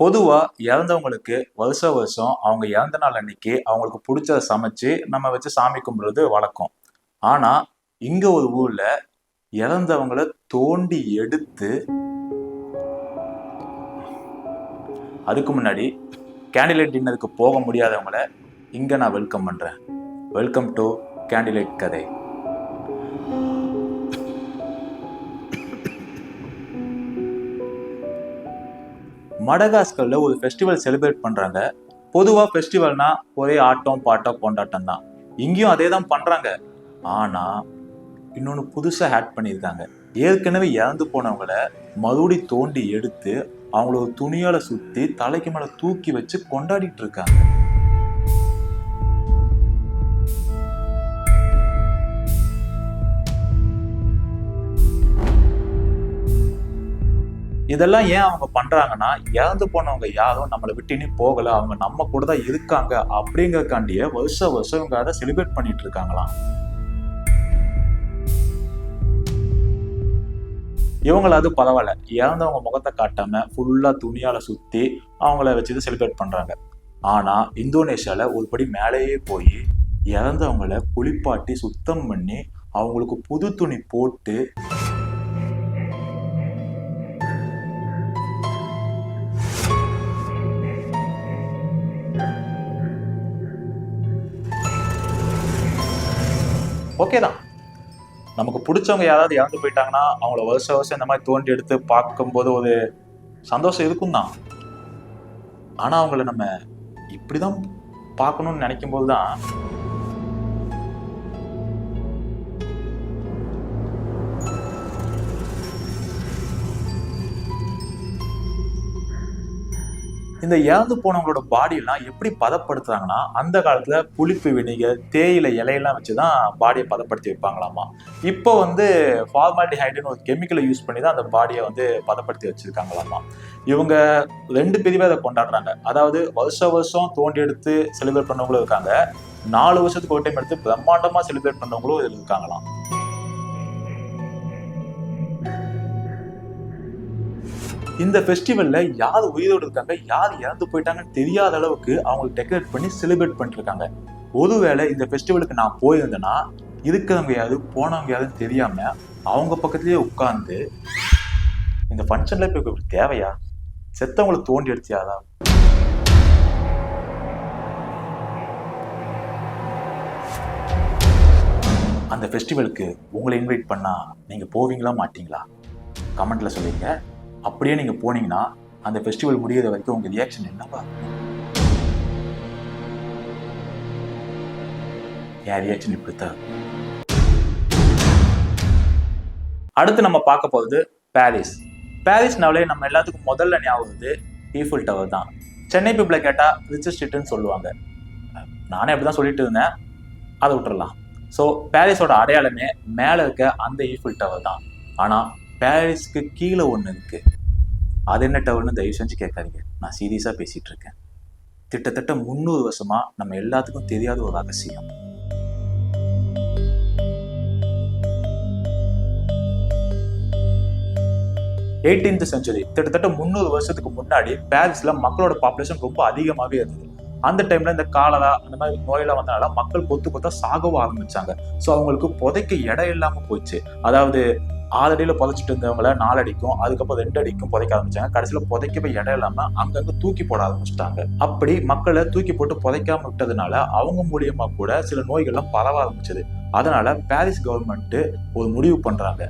பொதுவா இறந்தவங்களுக்கு வருஷம் வருஷம் அவங்க இறந்த நாள் அன்னைக்கு அவங்களுக்கு பிடிச்சத சமைச்சு நம்ம வச்சு சாமி கும்பிடுறது வழக்கம். ஆனா இங்க ஒரு ஊர்ல இறந்தவங்கள தோண்டி எடுத்து அதுக்கு முன்னாடி கேண்டிலைட் டின்னருக்கு போக முடியாதவங்கள இங்க நான் வெல்கம் பண்றேன். வெல்கம் டு கேண்டிலைட் கதை. மடகாஸ்கர்ல ஒரு ஃபெஸ்டிவல் செலிப்ரேட் பண்றாங்க. பொதுவா ஃபெஸ்டிவல்னா ஒரே ஆட்டம் பாட்டம் கொண்டாட்டம் தான். இங்கேயும் அதே தான் பண்றாங்க. ஆனா இன்னொன்னு புதுசா ஆட் பண்ணியிருக்காங்க. ஏற்கனவே இறந்து போனவங்கள மறுபடி தோண்டி எடுத்து அவங்கள ஒரு துணியால சுத்தி தலைக்கு மேல தூக்கி வச்சு கொண்டாடிட்டு இருக்காங்க. இதெல்லாம் ஏன் அவங்க பண்றாங்கன்னா, இறந்து போனவங்க யாரும் நம்மளை விட்டு இனி போகல, அவங்க நம்ம கூட தான் இருக்காங்க அப்படிங்கறக்காண்டிய வருஷம் வருஷம் இவங்க அதை செலிப்ரேட் பண்ணிட்டு இருக்காங்களாம். இவங்கள அது பரவாயில்ல, இறந்தவங்க முகத்தை காட்டாம ஃபுல்லா துணியால சுத்தி அவங்கள வச்சுட்டு செலிப்ரேட் பண்றாங்க. ஆனா இந்தோனேஷியால ஒரு படி மேலேயே போய் இறந்தவங்கள குளிப்பாட்டி சுத்தம் பண்ணி அவங்களுக்கு புது துணி போட்டு ஓகே தான். நமக்கு பிடிச்சவங்க யாராவது இறந்து போயிட்டாங்கன்னா அவங்கள வருஷம் வருஷம் இந்த மாதிரி தோண்டி எடுத்து பார்க்கும்போது ஒரு சந்தோஷம் இருக்கும் தான். ஆனா அவங்கள நம்ம இப்படிதான் பார்க்கணும்னு நினைக்கும் போதுதான் இந்த இறந்து போனவங்களோட பாடியெல்லாம் எப்படி பதப்படுத்துறாங்கன்னா, அந்த காலத்துல புளிப்பு வினிகர், தேயிலை இலையெல்லாம் வச்சுதான் பாடியை பதப்படுத்தி வைப்பாங்களாமா. இப்போ ஃபார்மால்டிஹைடுன்னு ஒரு கெமிக்கலை யூஸ் பண்ணி தான் அந்த பாடியை பதப்படுத்தி வச்சிருக்காங்களாமா. இவங்க 2 பிரிவை அதை கொண்டாடுறாங்க. அதாவது வருஷம் வருஷம் தோண்டி எடுத்து செலிப்ரேட் பண்ணவங்களும் இருக்காங்க, 4 வருஷத்துக்கு ஒரு டைம் எடுத்து பிரம்மாண்டமா செலிப்ரேட் பண்ணவங்களும் இருக்காங்களாம். இந்த ஃபெஸ்டிவல்ல யார் உயிரோடு இருக்காங்க, யார் இறந்து போயிட்டாங்கன்னு தெரியாத அளவுக்கு அவங்களுக்கு டெக்கரேட் பண்ணி செலிப்ரேட் பண்ணிட்டு இருக்காங்க. ஒருவேளை இந்த ஃபெஸ்டிவலுக்கு நான் போயிருந்தேன்னா இருக்கிறவங்க யாரு போனவங்க யாருன்னு தெரியாம அவங்க பக்கத்திலேயே உட்கார்ந்து இந்த ஃபங்க்ஷன்ல இப்ப தேவையா, செத்தவங்களை தோண்டி எடுத்தியாதா? அந்த ஃபெஸ்டிவலுக்கு உங்களை இன்வைட் பண்ணா நீங்க போவீங்களா மாட்டீங்களா? கமெண்ட்ல சொல்லுங்க. அப்படியே நீங்க போனீங்கன்னா அந்த ஃபெஸ்டிவல் முடியிற வரைக்கும் உங்க ரியாக்ஷன் என்னவா? என் ரியாக்ஷன் இப்படித்தான். அடுத்து நம்ம பார்க்க போறது பாரிஸ். பாரிஸ்னாலே நம்ம எல்லாத்துக்கும் முதல்ல ஞாபகம் ஈஃபில் டவர் தான். சென்னை பீப்புளை கேட்டா ரிச் ஸ்ட்ரீட்னு சொல்லுவாங்க. நானே அப்படிதான் சொல்லிட்டு இருந்தேன், அதை விட்டுறலாம். ஸோ பாரிஸோட அடையாளமே மேல இருக்க அந்த ஈஃபில் டவர் தான். ஆனா பாரிஸ்க்கு கீழே ஒண்ணு இருக்கு. அது என்ன டவர்னு தயவு செஞ்சு கேட்காதீங்க, நான் சீரியஸா பேசிட்டு இருக்கேன். கிட்டத்தட்ட 300 வருஷமா நம்ம எல்லாத்துக்கும் தெரியாத ஒரு ரகசியம். செஞ்சுரி கிட்டத்தட்ட 300 வருஷத்துக்கு முன்னாடி பாரிஸ்ல மக்களோட பாப்புலேஷன் ரொம்ப அதிகமாவே இருந்தது. அந்த டைம்ல இந்த காலரா அந்த மாதிரி நோயெல்லாம் வந்தனால மக்கள் கொத்தா சாகவும் ஆரம்பிச்சாங்க. ஸோ அவங்களுக்கு புதைக்க இடம் இல்லாம போச்சு. அதாவது 6 அடியில புதைச்சிட்டு இருந்தவங்கள 4 அடிக்கும், அதுக்கப்புறம் 2 அடிக்கும் புதைக்க ஆரம்பிச்சாங்க. கடைசியில புதைக்கவே இடம் இல்லாம அங்கங்க தூக்கி போட ஆரம்பிச்சிட்டாங்க. அப்படி மக்களை தூக்கி போட்டு புதைக்காம விட்டதுனால அவங்க மூலியமா கூட சில நோய்கள்லாம் பரவ ஆரம்பிச்சது. அதனால பாரிஸ் கவர்மெண்ட் ஒரு முடிவு பண்றாங்க.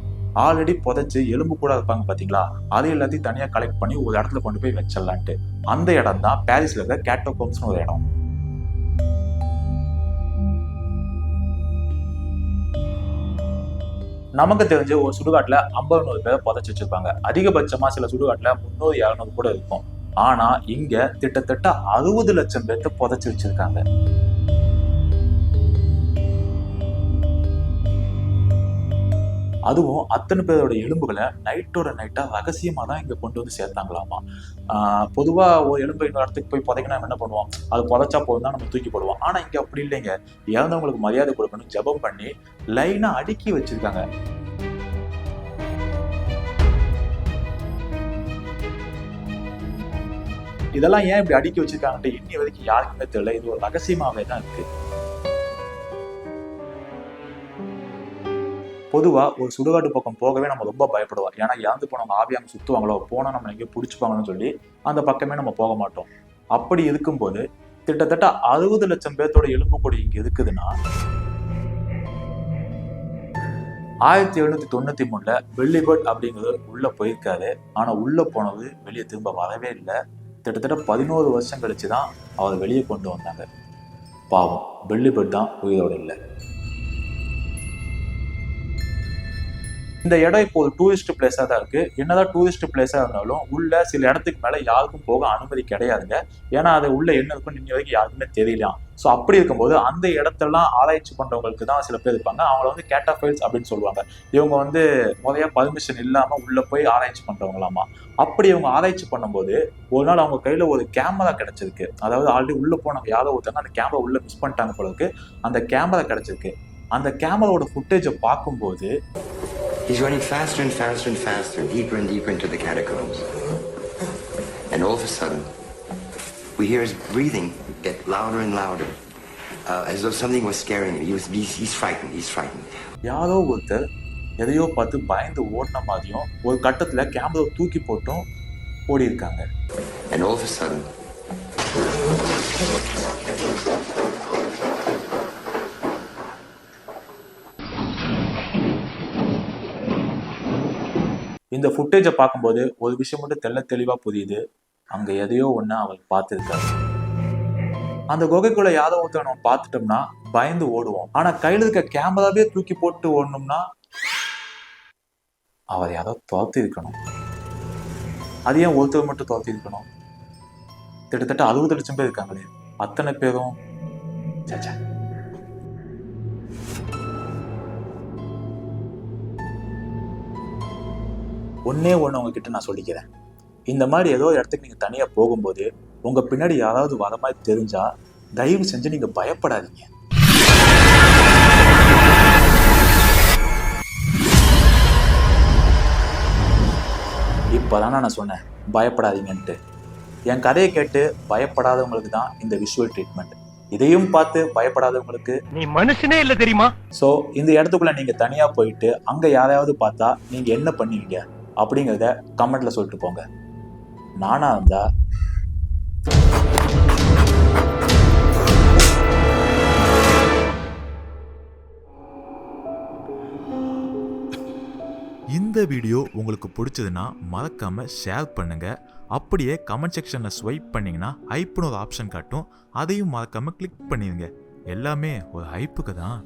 ஆல்ரெடி புதைச்சு எலும்பு கூட இருப்பாங்க பாத்தீங்களா, அது எல்லாத்தையும் தனியா கலெக்ட் பண்ணி ஒரு இடத்துல கொண்டு போய் வச்சிடலான்ட்டு. அந்த இடம் தான் பாரிஸ்ல இருக்க கேட்டோகோம்ஸ்னு ஒரு இடம். நமக்கு தெரிஞ்ச ஒரு சுடுகாட்டுல 50-100 பேரை புதைச்சு வச்சிருப்பாங்க. அதிகபட்சமா சில சுடுகாட்டுல 300-200 கூட இருக்கும். ஆனா இங்க கிட்டத்தட்ட 60 லட்சம் பேர்த்த புதைச்சு வச்சிருக்காங்க. அதுவும் அத்தனை பேரோட எலும்புகளை நைட்டோட நைட்டா ரகசியமா தான் இங்க கொண்டு வந்து சேர்த்தாங்களாமா. பொதுவா ஒரு எலும்பு இன்னொரு இடத்துக்கு போய் புதைக்கணும் என்ன பண்ணுவோம், அது புதைச்சா போதும் தான் நம்ம தூக்கி போடுவோம். ஆனா இங்க அப்படி இல்லைங்க. இறந்தவங்களுக்கு மரியாதை கொடுக்கணும், ஜெபம் பண்ணி லைனா அடுக்கி வச்சிருக்காங்க. இதெல்லாம் ஏன் இப்படி அடுக்கி வச்சிருக்காங்கன்ட்டு இன்னி வரைக்கும் யாருக்குமே தெரியல. இது ஒரு ரகசியமாவே தான் இருக்கு. பொதுவா ஒரு சுடுகாட்டு பக்கம் போகவே நம்ம ரொம்ப பயப்படுவோம். ஏன்னா இறந்து போனவங்க ஆவியாங்க சுத்துவாங்களோ, போனா நம்ம எங்கேயோ பிடிச்சிப்பாங்கன்னு சொல்லி அந்த பக்கமே நம்ம போக மாட்டோம். அப்படி இருக்கும்போது கிட்டத்தட்ட 60 லட்சம் பேர்த்தோட எலும்புக்கூடு இங்க இருக்குதுன்னா 1793 வெள்ளிபர்ட் அப்படிங்கிறது உள்ள போயிருக்காரு. ஆனா உள்ள போனது வெளியே திரும்ப வரவே இல்லை. கிட்டத்தட்ட 11 வருஷம் கழிச்சுதான் அவர் வெளியே கொண்டு வந்தாங்க. பாவம், வெள்ளிபர்ட் தான் உயிரோடு இல்லை. இந்த இடம் இப்போ ஒரு டூரிஸ்ட் பிளேஸா தான் இருக்கு. என்னதான் டூரிஸ்ட் பிளேஸா இருந்தாலும் உள்ள சில இடத்துக்கு மேல யாருக்கும் போக அனுமதி கிடையாதுங்க. ஏன்னா அது உள்ள என்ன இருக்கும் இன்னி வரைக்கும் யாருக்குமே தெரியலாம். ஸோ அப்படி இருக்கும்போது அந்த இடத்தெல்லாம் ஆராய்ச்சி பண்றவங்களுக்கு தான் சில பேர் இருப்பாங்க. அவங்கள வந்து கேட்டாஃபைல்ஸ் அப்படின்னு சொல்லுவாங்க. இவங்க வந்து முறையா பர்மிஷன் இல்லாம உள்ள போய் ஆராய்ச்சி பண்றவங்களாமா. அப்படி இவங்க ஆராய்ச்சி பண்ணும்போது ஒரு நாள் அவங்க கையில ஒரு கேமரா கிடைச்சிருக்கு. அதாவது ஆல்ரெடி உள்ள போனவங்க யாரோ ஒருத்தங்க அந்த கேமரா உள்ள மிஸ் பண்ணிட்டாங்க போல இருக்கு. அந்த கேமரா கிடைச்சிருக்கு. அந்த கேமராவோட ஃபுட்டேஜை பார்க்கும்போது he's running faster and faster and faster, deeper and deeper into the catacombs. And all of a sudden, we hear his breathing get louder and louder, as though something was scaring him. He's frightened. He's frightened. யாரோ ஒருத்தர் எதையோ பார்த்து பயந்து ஓடின மாதிரியும் ஒரு கட்டத்துல camera தூக்கி போட்டும் ஓடி இருக்காங்க. And all of a sudden, இந்த ஃபுட்டேஜை பார்க்கும்போது ஒரு விஷயம் மட்டும் தெளிவா புரியுது. அங்க எதையோ ஒண்ணு அவர் பார்த்துருக்காரு. அந்த குகைக்குள்ள யாரோ ஒருத்தர் நம்ம பார்த்துட்டோம்னா பயந்து ஓடுவோம். ஆனா கையில இருக்க கேமராவே தூக்கி போட்டு ஓடணும்னா அவர் யாரோ துரத்தி இருக்கணும். அது ஏன் ஒருத்தர் மட்டும் துரத்தி இருக்கணும்? கிட்டத்தட்ட 60 லட்சம் பேர் இருக்காங்களே, அத்தனை பேரும் சச்சா. ஒன்னே ஒண்ணு உங்ககிட்ட நான் சொல்லிக்கிறேன். இந்த மாதிரி ஏதோ இடத்துக்கு நீங்க தனியா போகும்போது உங்க பின்னாடி யாராவது வர மாதிரி தெரிஞ்சா தயவு செஞ்சு நீங்க பயப்படாதீங்க. இப்பதான் நான் சொன்னேன் பயப்படாதீங்கன்ட்டு. என் கதையை கேட்டு பயப்படாதவங்களுக்கு தான் இந்த விஷுவல் ட்ரீட்மெண்ட். இதையும் பார்த்து பயப்படாதவங்களுக்கு நீ மனுஷனே இல்ல தெரியுமா? சோ இந்த இடத்துக்குள்ள நீங்க தனியா போயிட்டு அங்க யாரையாவது பார்த்தா நீங்க என்ன பண்ணுவீங்க அப்படிங்கிறத கமெண்ட்ல சொல்லிட்டு போங்க. நானா இருந்தா இந்த வீடியோ உங்களுக்கு பிடிச்சதுன்னா மறக்காம ஷேர் பண்ணுங்க. அப்படியே கமெண்ட் செக்ஷன்ல ஸ்வைப் பண்ணீங்கன்னா ஹைப்னு ஒரு ஆப்ஷன் காட்டும். அதையும் மறக்காம கிளிக் பண்ணிடுங்க. எல்லாமே ஒரு ஹைப்புக்கு தான்.